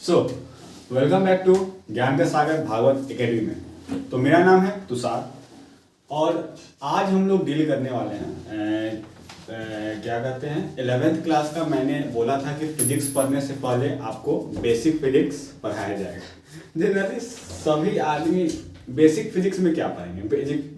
So welcome back to ज्ञान का सागर Bhagavat academy में। तो मेरा नाम है तुषार और आज हम लोग डील करने वाले हैं क्या कहते हैं 11th क्लास का। मैंने बोला था कि फिजिक्स पढ़ने से पहले आपको बेसिक फिजिक्स पढ़ाया जाएगा। जनरली सभी आदमी बेसिक फिजिक्स में क्या पढ़ेंगे,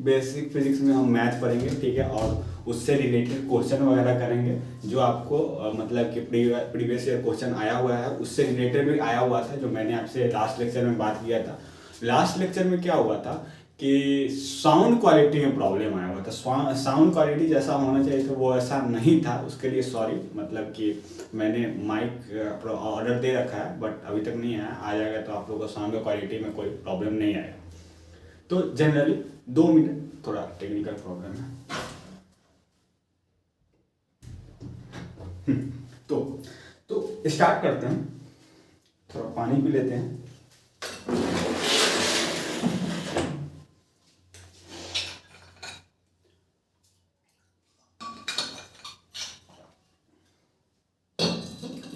बेसिक फिजिक्स में हम मैथ पढ़ेंगे, ठीक है, और उससे रिलेटेड क्वेश्चन वगैरह करेंगे जो आपको मतलब कि प्रीवियस ईयर क्वेश्चन आया हुआ है, उससे रिलेटेड भी आया हुआ था, जो मैंने आपसे लास्ट लेक्चर में बात किया था। लास्ट लेक्चर में क्या हुआ था कि साउंड क्वालिटी में प्रॉब्लम आया हुआ था। साउंड क्वालिटी जैसा होना चाहिए था वो ऐसा नहीं था, उसके लिए सॉरी। मतलब कि मैंने माइक ऑर्डर दे रखा है बट अभी तक नहीं आया, आ जाएगा तो आप लोगों को साउंड क्वालिटी में कोई प्रॉब्लम नहीं आएगा। तो जनरली 2 मिनट, थोड़ा टेक्निकल प्रॉब्लम है। तो स्टार्ट करते हैं, थोड़ा पानी पी लेते हैं।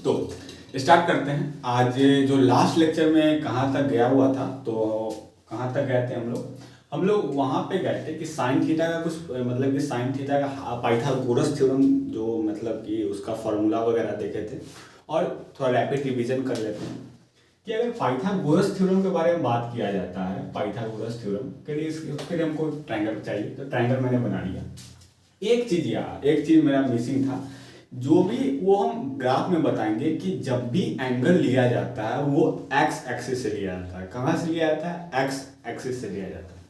तो स्टार्ट करते हैं। आज जो लास्ट लेक्चर में कहाँ तक गया हुआ था, तो कहाँ तक गए थे हम लोग वहाँ पे गए थे कि साइन थीटा का कुछ मतलब कि साइन थीटा का पाइथागोरस थ्योरम, जो मतलब कि उसका फॉर्मूला वगैरह देखे थे, और थोड़ा रैपिड रिवीजन कर लेते हैं कि अगर पाइथागोरस थ्योरम के बारे में बात किया जाता है, पाइथागोरस थ्योरम के लिए उसके लिए हमको ट्रायंगल चाहिए, तो ट्रायंगल मैंने बना लिया। एक चीज़ मेरा मिसिंग था, जो भी वो हम ग्राफ में बताएंगे कि जब भी एंगल लिया जाता है वो एक्स एक्सिस से लिया जाता है। कहाँ से लिया जाता है? एक्स एक्सिस से लिया जाता है।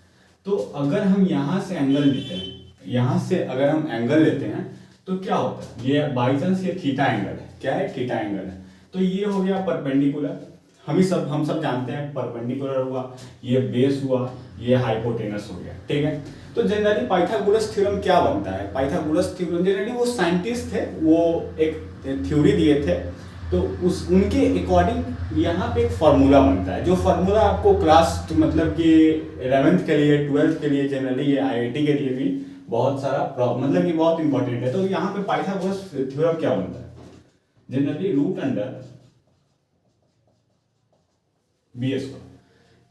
तो अगर हम यहाँ से एंगल लेते हैं, यहाँ से अगर हम एंगल लेते हैं तो क्या होता है, ये बाई चांस ये थीटा एंगल है। क्या है? थीटा एंगल है। तो ये हो गया परपेंडिकुलर। हम सब जानते हैं परपेंडिकुलर हुआ, ये बेस हुआ, ये हाइपोटेनस हो गया, ठीक है। तो जनरली पाइथागोरस थ्योरम क्या बनता है? पाइथागोरस थ्योरम जनरली वो साइंटिस्ट थे, वो एक थ्योरी दिए थे, तो उनके अकॉर्डिंग यहाँ पे एक फार्मूला बनता है, जो फार्मूला आपको क्लास मतलब कि 11th के लिए, 12th के लिए, जनरली ये IIT के लिए भी बहुत सारा मतलब कि बहुत इंपॉर्टेंट है। तो यहाँ पे पाइथागोरस थ्योरम क्या बनता है? जनरली रूट अंडर BS को।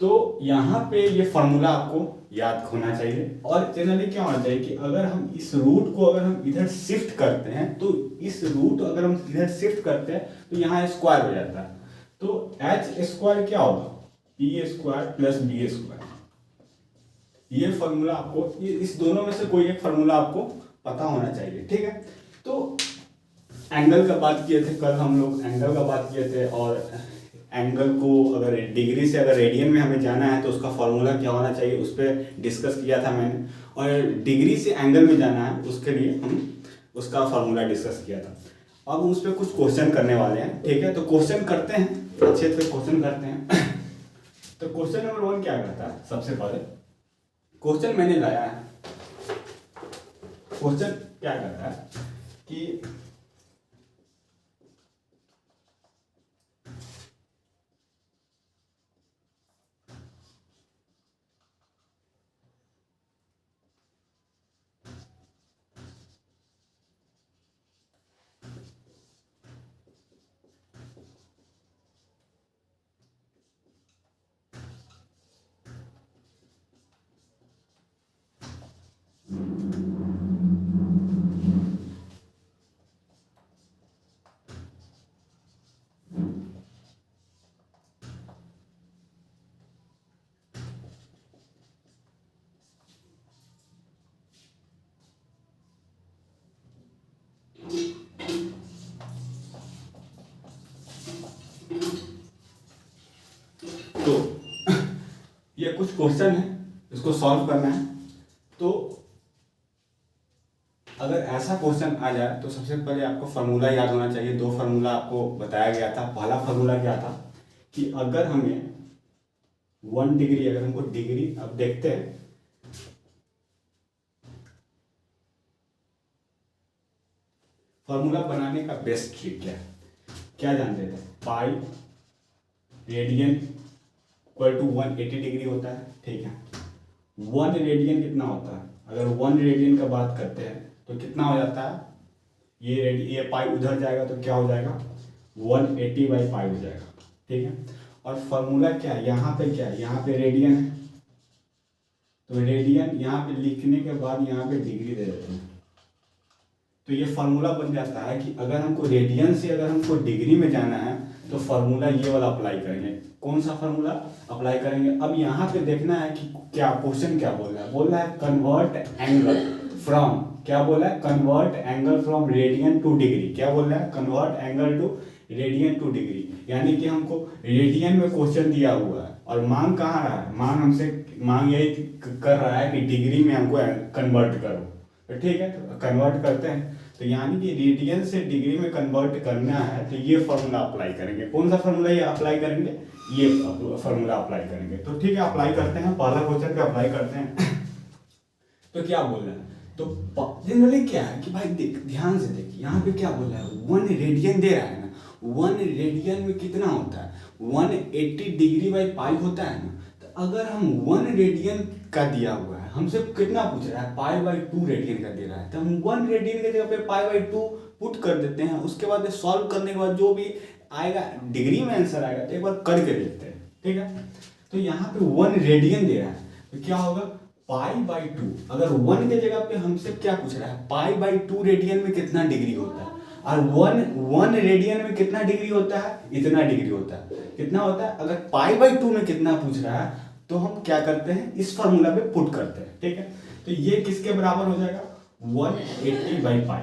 तो यहाँ पे ये फार्मूला आपको याद होना चाहिए। और जनरली क्या होना चाहिए कि अगर हम इस रूट को अगर हम इधर शिफ्ट करते हैं, तो इस रूट अगर हम इधर शिफ्ट करते हैं तो यहाँ स्क्वायर हो जाता है। तो एच स्क्वायर क्या होगा? P square plus B square. ये फार्मूला आपको, इस दोनों में से कोई एक फार्मूला आपको पता होना चाहिए, ठीक है। तो एंगल का बात किए थे कल हम लोग, एंगल का बात किए थे, और एंगल को अगर डिग्री से अगर रेडियन में हमें जाना है तो उसका फॉर्मूला क्या होना चाहिए, उस पर डिस्कस किया था मैंने। और डिग्री से एंगल में जाना है उसके लिए हम उसका फॉर्मूला डिस्कस किया था। अब उस पर कुछ क्वेश्चन करने वाले हैं, ठीक है। तो क्वेश्चन करते हैं, अच्छे से क्वेश्चन करते हैं। तो क्वेश्चन नंबर 1 क्या करता है? सबसे पहले क्वेश्चन मैंने लाया है। क्वेश्चन क्या करता है कि तो ये कुछ क्वेश्चन है, इसको सॉल्व करना है। तो अगर ऐसा क्वेश्चन आ जाए तो सबसे पहले आपको फार्मूला याद होना चाहिए। 2 फार्मूला आपको बताया गया था। पहला फार्मूला क्या था कि अगर हमें 1 डिग्री, अगर हमको डिग्री, अब देखते हैं फार्मूला बनाने का बेस्ट ट्रिक क्या जानते थे? Pi radian equal to 180 degree होता है, ठीक है। 1 रेडियन कितना होता है? अगर 1 रेडियन का बात करते हैं तो कितना हो जाता है? ये पाई उधर जाएगा तो क्या हो जाएगा? 180/पाई हो जाएगा, ठीक है। और फॉर्मूला क्या है, यहाँ पे क्या है, यहाँ पे रेडियन है, तो रेडियन यहाँ पे लिखने के बाद यहाँ पे डिग्री दे देते हैं, तो ये फार्मूला बन जाता है कि अगर हमको रेडियन से अगर हमको डिग्री में जाना है तो फार्मूला ये वाला अप्लाई करेंगे। कौन सा फार्मूला अप्लाई करेंगे? अब यहाँ पे देखना है कि क्या क्वेश्चन क्या बोल रहा है कन्वर्ट एंगल फ्रॉम, क्या बोला है, convert angle from radian to degree. क्या बोल रहा है? Convert angle to radian to degree, यानी कि हमको रेडियन में क्वेश्चन दिया हुआ है और मांग कहाँ रहा है, मांग यही कर रहा है कि डिग्री में हमको कन्वर्ट करो, तो ठीक है, तो कन्वर्ट करते हैं। तो यानी कि रेडियन से डिग्री में कन्वर्ट करना है तो ये फार्मूला अप्लाई करेंगे। कौन सा फार्मूला ये अप्लाई करेंगे? ये फार्मूला अप्लाई करेंगे। तो ठीक है, अप्लाई करते हैं, पहला क्वेश्चन पे अप्लाई करते हैं। तो क्या बोल रहा है, तो जनरली क्या है कि भाई देख, ध्यान से देख, यहाँ पे क्या बोल रहा है, 1 रेडियन दे रहा है ना, 1 रेडियन में कितना होता है, 180 डिग्री बाई पाई होता है ना। तो अगर हम 1 रेडियन का दिया हुआ है, हमसे कितना पूछ रहा है, पाई बाई 2 रेडियन का दे रहा है, तो हम 1 रेडियन के जगह पे पाई बाई 2 पुट कर देते हैं। उसके बाद सॉल्व करने के बाद जो भी आएगा डिग्री में आंसर आएगा, तो एक बार करके देखते हैं, ठीक है। तो यहाँ पे 1 रेडियन दे रहा है, तो क्या होगा, पाई बाई 2। अगर 1 के जगह पे हमसे क्या पूछ रहा है, पाई बाई 2 रेडियन में कितना डिग्री होता है, और 1 रेडियन में कितना डिग्री होता है, इतना डिग्री होता है, कितना होता है। अगर पाई बाई 2 में कितना पूछ रहा है तो हम क्या करते हैं, इस फॉर्मूला पे पुट करते हैं, ठीक है। तो ये किसके बराबर हो जाएगा, 180 बाई पाई,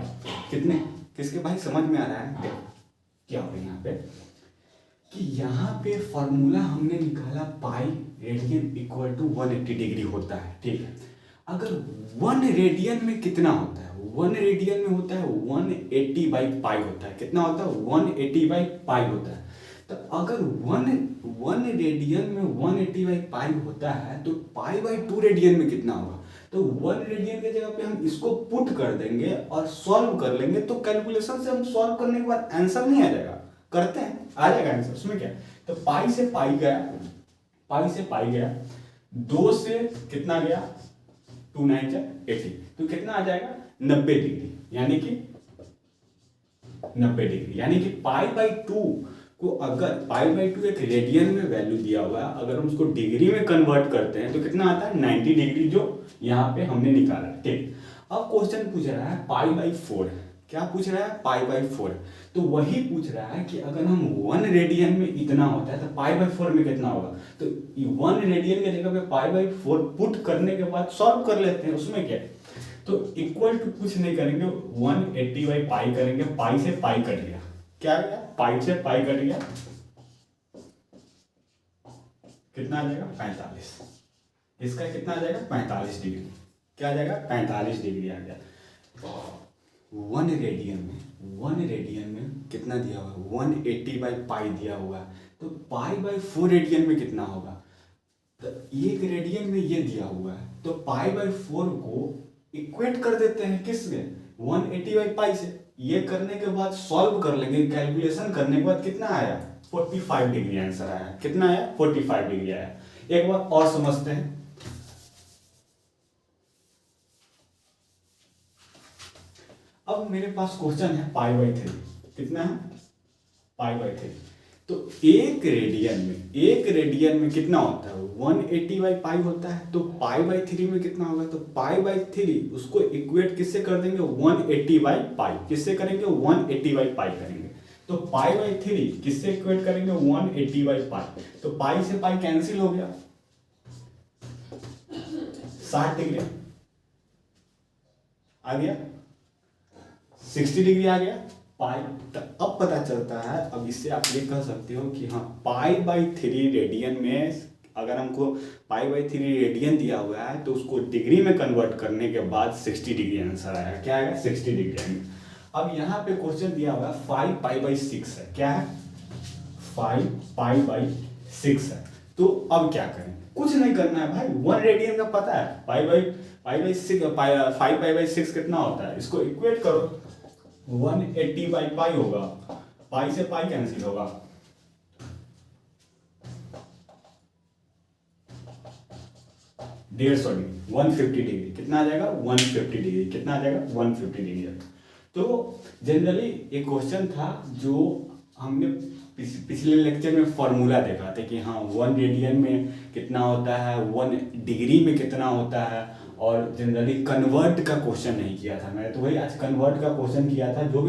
कितने, किसके, भाई समझ में आ रहा है? देखो क्या हो रहा है यहाँ पे कि यहाँ पे फॉर्मूला हमने निकाला, pi radian equal to 180 degree होता है, ठीक है। अगर 1 रेडियन में कितना होता है, 1 रेडियन में होता है 180 बाई पाई होता है, कितना होता है, 180 बाई पाई होता है। तो अगर 1 रेडियन में 180 बाई पाई होता है तो पाई बाई 2 रेडियन में कितना होगा, तो 1 रेडियन के जगह पे हम इसको पुट कर देंगे और सॉल्व कर लेंगे, तो कैलकुलेशन से हम सॉल्व करने के बाद आंसर नहीं आ जाएगा, करते हैं, आ जाएगा आंसर, उसमें क्या। तो पाई से पाई गया, पाई से पाई गया, 2 से कितना गया, 2 9 80, तो कितना आ जाएगा, 90 डिग्री, यानी कि 90 डिग्री, यानी कि पाई बाई 2 को, अगर पाई बाई 2 एक रेडियन में वैल्यू दिया हुआ है, अगर हम उसको डिग्री में कन्वर्ट करते हैं तो कितना आता है, 90 डिग्री, जो यहाँ पे हमने निकाला है, ठीक। अब क्वेश्चन पूछ रहा है पाई बाई 4, क्या पूछ रहा है, पाई बाई 4, तो वही पूछ रहा है कि अगर हम 1 रेडियन में इतना होता है तो पाई बाई 4 में कितना होगा। तो 1 रेडियन के जगह पे पाई बाई 4 पुट करने के बाद सॉल्व कर लेते हैं, उसमें क्या है। तो इक्वल टू कुछ नहीं करेंगे, 180 बाई पाई करेंगे, पाई से पाई कट गया, क्या गया, पाई से पाई कट गया, कितना आ जाएगा, 45। इसका कितना आ जाएगा, 45 डिग्री, क्या आ जाएगा, 45 डिग्री आ गया। 1 रेडियन में कितना दिया हुआ है, 180 बाई पाई दिया हुआ है, तो पाई बाई 4 रेडियन में कितना होगा, तो 1 रेडियन में ये दिया हुआ है, तो पाई बाई 4 को इक्वेट कर देते हैं किससे, 180 बाई पाई से। ये करने के बाद सॉल्व कर लेंगे, कैलकुलेशन करने के बाद कितना आया, 45 डिग्री आंसर आया, कितना आया, 45 डिग्री आया। एक बार और समझते हैं, अब मेरे पास क्वेश्चन है पाई बाई 3, कितना है, पाई बाई 3, तो एक रेडियन में कितना होता है, 180 बाई पाई होता है, तो पाई बाई 3 में कितना होगा, तो पाई बाई 3 उसको इक्वेट किससे कर देंगे, 180 बाई पाई, किससे करेंगे, 180 बाई पाई करेंगे। तो पाई बाई 3 किससे इक्वेट करेंगे, 180 बाई पाई, तो पाई से पाई कैंसिल हो गया, 60 डिग्री आ गया, 60 डिग्री आ गया पाई। तो अब पता चलता है, अब इससे आप ये कह सकते हो कि हाँ, पाई बाई 3 रेडियन में अगर हमको पाई बाई 3 रेडियन दिया हुआ है तो उसको डिग्री में कन्वर्ट करने के बाद 60 डिग्री आंसर आएगा, क्या आएगा, 60 डिग्री आएगा। अब यहाँ पे क्वेश्चन दिया हुआ है 5 पाई बाई 6 है, क्या है, 5 पाई बाई 6 है। तो अब क्या करें, कुछ नहीं करना है भाई, 1 रेडियन का पता है, पाई बाई 6, 5 पाई बाई 6 कितना होता है, इसको इक्वेट करो, 180 बाई पाई होगा, पाई से पाई कैंसिल होगा, 150 डिग्री, 150 डिग्री, कितना आ जाएगा, 150 डिग्री, कितना आ जाएगा, 150 डिग्री। तो जनरली एक क्वेश्चन था जो हमने पिछले लेक्चर में फॉर्मूला देखा था कि हाँ 1 रेडियन में कितना होता है, 1 डिग्री में कितना होता है, और जनरली कन्वर्ट का क्वेश्चन नहीं किया था मैंने, तो वही आज कन्वर्ट का क्वेश्चन किया था। जो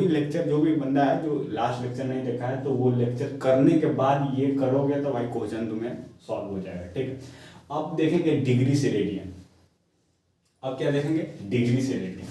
भी बंदा है जो लास्ट लेक्चर नहीं देखा है तो वो लेक्चर करने के बाद ये करोगे तो भाई क्वेश्चन तुम्हें सॉल्व हो जाएगा, ठीक है। अब देखेंगे डिग्री से रेडियन। अब क्या देखेंगे? डिग्री से रेडियन।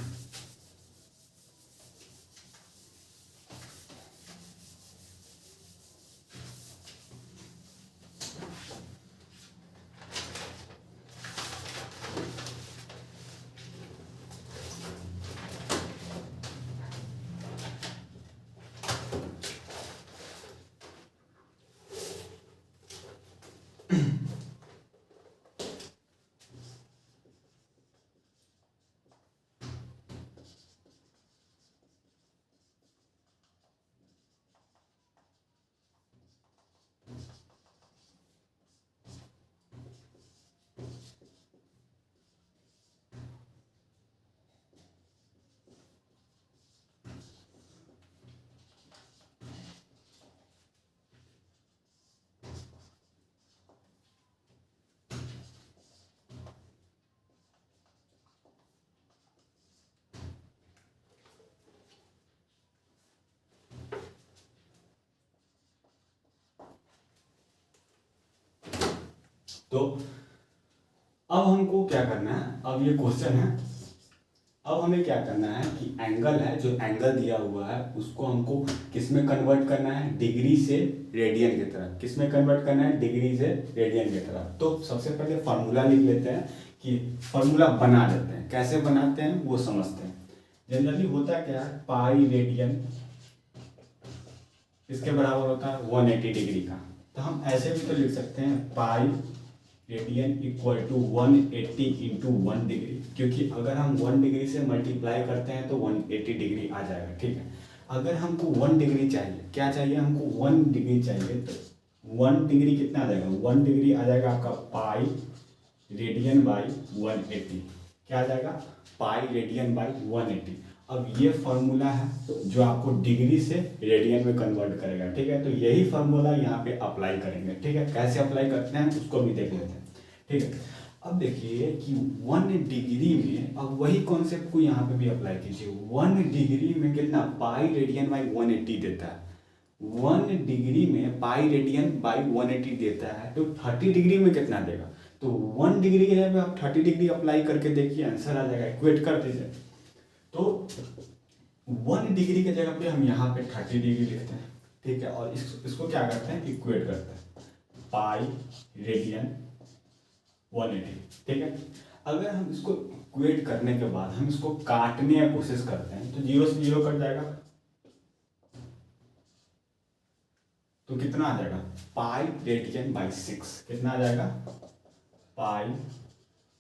तो अब हमको क्या करना है, अब ये क्वेश्चन है, अब हमें क्या करना है कि एंगल है, जो एंगल दिया हुआ है उसको हमको किस में कन्वर्ट करना है? डिग्री से रेडियन की तरफ। किस में कन्वर्ट करना है? डिग्री से रेडियन की तरफ। तो सबसे पहले फार्मूला लिख लेते हैं, कि फार्मूला बना लेते हैं। कैसे बनाते हैं वो समझते हैं। जनरली होता क्या है, पाई रेडियन इसके बराबर होता है 180 डिग्री का। तो हम ऐसे भी तो लिख सकते हैं pi radian equal to 180 into 1 degree, क्योंकि अगर हम 1 डिग्री से मल्टीप्लाई करते हैं तो 180 डिग्री आ जाएगा, ठीक है। अगर हमको 1 डिग्री चाहिए, क्या चाहिए हमको? 1 डिग्री चाहिए, तो 1 डिग्री कितना आ जाएगा? 1 डिग्री आ जाएगा आपका पाई रेडियन बाई 180। क्या आ जाएगा? Pi radian by 180। अब ये फॉर्मूला है जो आपको डिग्री से रेडियन में कन्वर्ट करेगा, ठीक है। तो यही फार्मूला यहाँ पे अप्लाई करेंगे, ठीक है। कैसे अप्लाई करते हैं उसको भी देख लेते हैं, ठीक है। अब देखिए कि 1 डिग्री में, अब वही कॉन्सेप्ट को यहाँ पे भी अप्लाई कीजिए। 1 डिग्री में कितना? पाई रेडियन बाई 180 देता है। 1 डिग्री में पाई रेडियन बाई 180 देता है, तो 30 डिग्री में कितना देगा? तो 1 डिग्री के जगह पे आप 30 डिग्री अप्लाई करके देखिए, आंसर आ जाएगा। इक्वेट कर दीजिए। तो 1 डिग्री के जगह पे हम यहाँ पे 30 डिग्री लिखते हैं, ठीक है। और इसको क्या करते हैं? इक्वेट करते हैं, पाई रेडियन 180, ठीक है। अगर हम इसको इक्वेट करने के बाद हम इसको काटने की कोशिश करते हैं तो 0 से 0 कट जाएगा, तो कितना आ जाएगा? Pi radian by 6। कितना आ जाएगा? Pi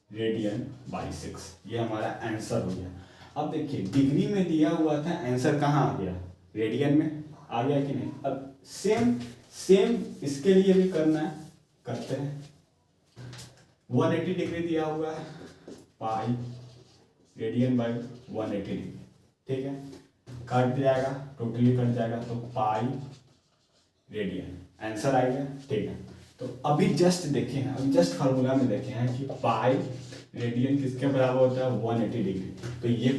radian by 6। ये हमारा आंसर हो गया। अब देखिए डिग्री में दिया हुआ था, आंसर कहाँ आ गया? रेडियन में आ गया कि नहीं? अब सेम इसके लिए भी करना है, करते हैं। 180 डिग्री दिया हुआ है, पाई रेडियन बाई 180 डिग्री, ठीक है। कट जाएगा, टोटली कट जाएगा, तो पाई रेडियन आंसर आ गया, ठीक है। तो अभी जस्ट देखे हैं, अभी जस्ट फार्मूला में देखे हैं कि पाई रेडियन किसके बराबर होता है? 180 डिग्री। तो ये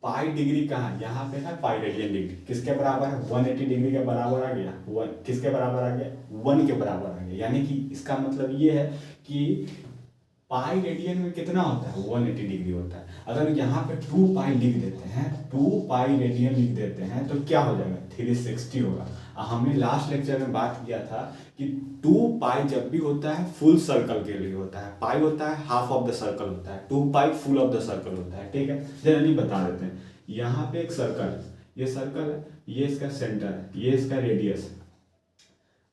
पाई डिग्री कहाँ? यहाँ पे है पाई रेडियन डिग्री। किसके बराबर है? 180 डिग्री के बराबर आ गया। 1 किसके बराबर आ गया? 1 के बराबर आ गया। यानी कि इसका मतलब ये है कि पाई रेडियन में कितना होता है? 180 डिग्री होता है। अगर यहाँ पे 2 पाई लिख देते हैं, 2 पाई रेडियन लिख देते हैं, तो क्या हो जाएगा? 360 होगा। हमने लास्ट लेक्चर में बात किया था कि 2 पाई जब भी होता है फुल सर्कल के लिए होता है, पाई होता है हाफ ऑफ द सर्कल होता है, 2 पाई फुल ऑफ द सर्कल होता है, ठीक है। जनरली बता देते हैं, यहाँ पे एक सर्कल है, ये सर्कल है, ये इसका सेंटर है, ये इसका रेडियस है।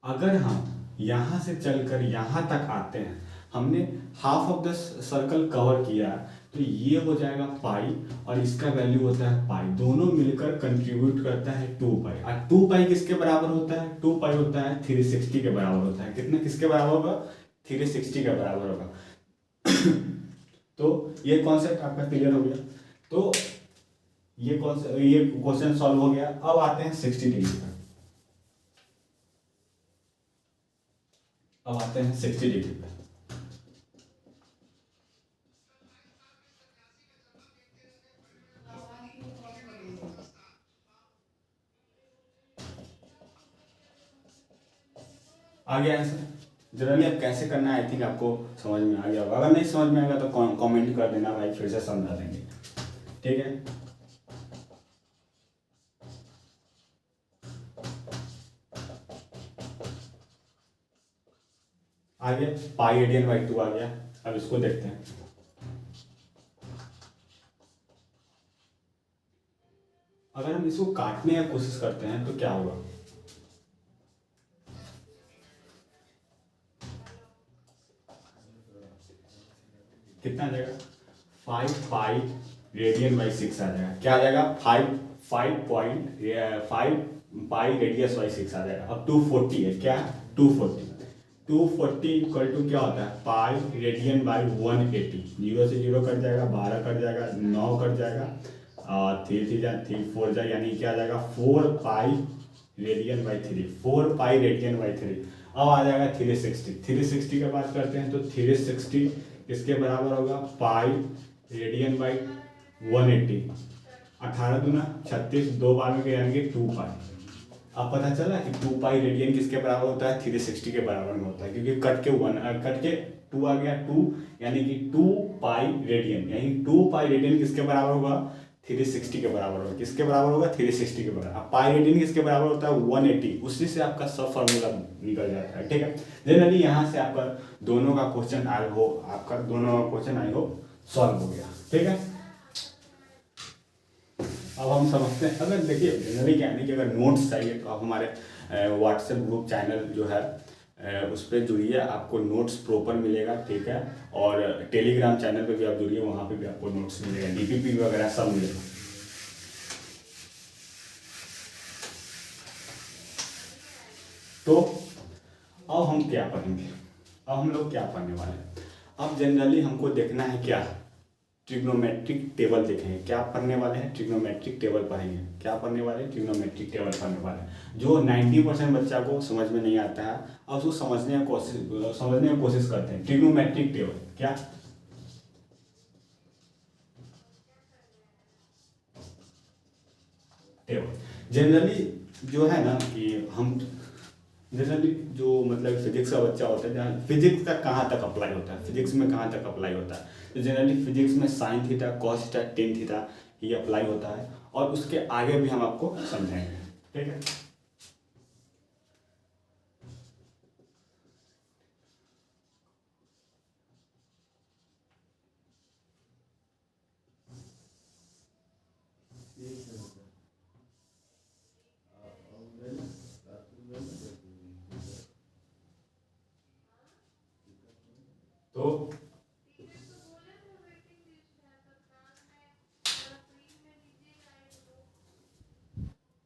अगर हम यहाँ से चलकर यहाँ तक आते हैं, हमने half of the circle cover किया, तो ये हो जाएगा पाई और इसका वैल्यू होता है पाई। दोनों मिलकर कंट्रीब्यूट करता है 2 पाई। और 2 पाई किसके बराबर होता है? 2 पाई होता है 360 के बराबर होता है। कितने किसके बराबर होगा? 360 के बराबर होगा। तो ये कॉन्सेप्ट आपका क्लियर हो गया। तो ये क्वेश्चन सॉल्व हो गया। अब आते हैं 60 डिग्री पर। अब आते हैं 60 डिग्री पे। आ गया आंसर। जनरली अब कैसे करना है आई थिंक आपको समझ में आ गया होगा। अगर नहीं समझ में आएगा तो कमेंट कर देना भाई, फिर से समझा देंगे, ठीक है। आ गया पाई रेडियन बाई 2 आ गया। अब इसको देखते हैं। अगर हम इसको काटने की कोशिश करते हैं तो क्या होगा? कितना आ जाएगा? 5 पाई रेडियन बाई 6 आ जाएगा। क्या आ जाएगा? 5 पाई रेडियस बाई 6 आ जाएगा। अब 240 है, क्या? 240 इक्वल टू क्या होता है? Pi radian by 180। 0 से 0 कट जाएगा, 12 कट जाएगा, 9 कट जाएगा, 3 3 जा 3 4 जा, यानी क्या आ जाएगा? 4 pi radian by 3। 4 pi radian by 3। अब आ जाएगा 360। 360 की बात करते हैं तो 360 किसके बराबर होगा? Pi radian by 180। 18 दूना 36, 2 बार में यानी कि 2 पाई। अब पता चला कि 2 पाई रेडियन किसके बराबर होता है? 360 के बराबर में होता है, क्योंकि कट के 2 आ गया, 2 यानी कि 2 पाई रेडियन, यानी 2 पाई रेडियन किसके बराबर होगा? 360 के बराबर होगा। किसके बराबर होगा? 360 के बराबर। अब पाई रेडियन किसके बराबर होता है? 180। उसी से आपका सब फॉर्मूला निकल जाता है, ठीक है। जनरली यहाँ से आपका दोनों का क्वेश्चन आई हो सॉल्व हो गया, ठीक है। अब हम समझते हैं। अगर देखिए जनरली क्या नहीं कि अगर नोट्स चाहिए तो आप हमारे व्हाट्सएप ग्रुप चैनल जो है उस पर जुड़िए, आपको नोट्स प्रॉपर मिलेगा, ठीक है। और टेलीग्राम चैनल पे भी आप जुड़िए, वहाँ पे भी आपको नोट्स मिलेगा, डीपीपी वगैरह सब मिलेगा। तो अब हम क्या पढ़ेंगे? अब हम लोग क्या पढ़ने वाले हैं? अब जनरली हमको देखना है क्या? ट्रिग्नोमेट्रिक टेबल देखेंगे। क्या पढ़ने वाले हैं? ट्रिग्नोमेट्रिक टेबल पढ़ेंगे। क्या पढ़ने वाले हैं? ट्रिग्नोमेट्रिक टेबल पढ़ने वाले हैं। जो 90% बच्चा को समझ में नहीं आता है, अब उसको समझने की कोशिश करते हैं। ट्रिग्नोमेट्रिक टेबल क्या? टेबल जनरली जो है ना कि हम जनरली जो मतलब फिजिक्स का बच्चा होता है, जहाँ फिजिक्स का कहाँ तक अप्लाई होता है, फिजिक्स में कहाँ तक अप्लाई होता है, तो जनरली फिजिक्स में sine theta, cos theta, tan theta ये अप्लाई होता है, और उसके आगे भी हम आपको समझाएंगे, ठीक है। तो